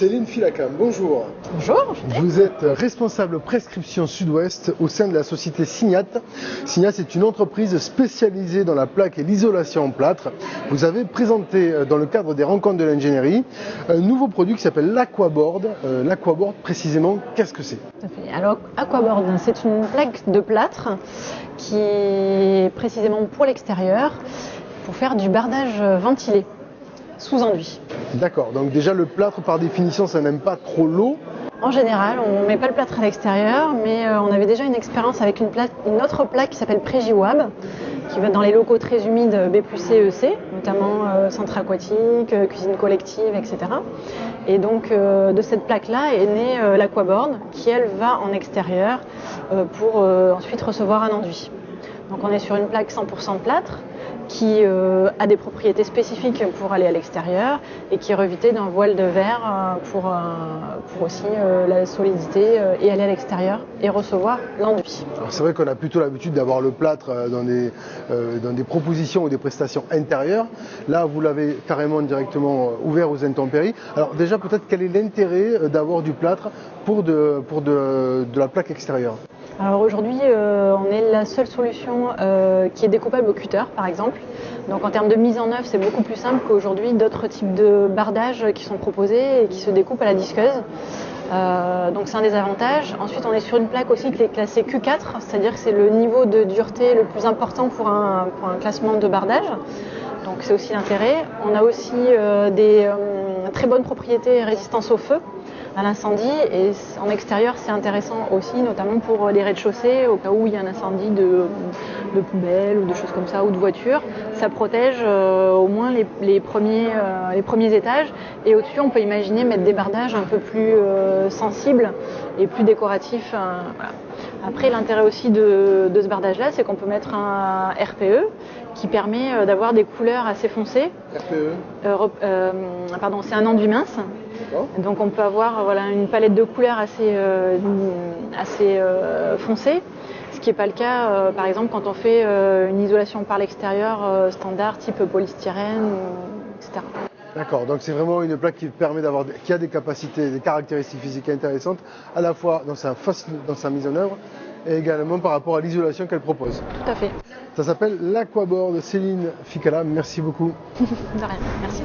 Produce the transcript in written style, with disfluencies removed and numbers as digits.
Céline Filacam, bonjour. Bonjour. Vous êtes responsable prescription Sud-Ouest au sein de la société Signat. Signat, c'est une entreprise spécialisée dans la plaque et l'isolation en plâtre. Vous avez présenté dans le cadre des rencontres de l'ingénierie un nouveau produit qui s'appelle l'Aquaboard. L'Aquaboard, précisément, qu'est-ce que c'est? Tout à fait. Alors, Aquaboard, c'est une plaque de plâtre qui est précisément pour l'extérieur, pour faire du bardage ventilé, sous enduit. D'accord, donc déjà le plâtre par définition ça n'aime pas trop l'eau. En général, on ne met pas le plâtre à l'extérieur, mais on avait déjà une expérience avec une autre plaque qui s'appelle Prégiwab, qui va être dans les locaux très humides B+C, EC, notamment centre aquatique, cuisine collective, etc. Et donc de cette plaque-là est née l'Aquaboard, qui elle va en extérieur pour ensuite recevoir un enduit. Donc on est sur une plaque 100% plâtre, qui a des propriétés spécifiques pour aller à l'extérieur et qui est revêtée d'un voile de verre pour aussi la solidité et aller à l'extérieur et recevoir l'enduit. C'est vrai qu'on a plutôt l'habitude d'avoir le plâtre dans des propositions ou des prestations intérieures. Là, vous l'avez carrément directement ouvert aux intempéries. Alors déjà, peut-être quel est l'intérêt d'avoir du plâtre pour de la plaque extérieure? Alors aujourd'hui, on est la seule solution qui est découpable au cutter, par exemple. Donc en termes de mise en œuvre, c'est beaucoup plus simple qu'aujourd'hui d'autres types de bardages qui sont proposés et qui se découpent à la disqueuse. Donc c'est un des avantages. Ensuite, on est sur une plaque aussi qui est classée Q4, c'est-à-dire que c'est le niveau de dureté le plus important pour un classement de bardage. Donc c'est aussi l'intérêt. On a aussi des très bonnes propriétés résistance au feu, à l'incendie, et en extérieur c'est intéressant aussi, notamment pour les rez-de-chaussée, au cas où il y a un incendie de poubelle ou de choses comme ça, ou de voiture. Ça protège au moins les premiers étages, et au-dessus on peut imaginer mettre des bardages un peu plus sensibles et plus décoratifs. Voilà. Après, l'intérêt aussi de ce bardage-là, c'est qu'on peut mettre un RPE qui permet d'avoir des couleurs assez foncées. RPE c'est un enduit mince. Donc on peut avoir une palette de couleurs assez foncée, ce qui n'est pas le cas par exemple quand on fait une isolation par l'extérieur standard type polystyrène, etc. D'accord, donc c'est vraiment une plaque qui a des capacités, des caractéristiques physiques intéressantes, à la fois dans sa mise en œuvre et également par rapport à l'isolation qu'elle propose. Tout à fait. Ça s'appelle l'Aquaboard. Céline Ficala, merci beaucoup. De rien, merci.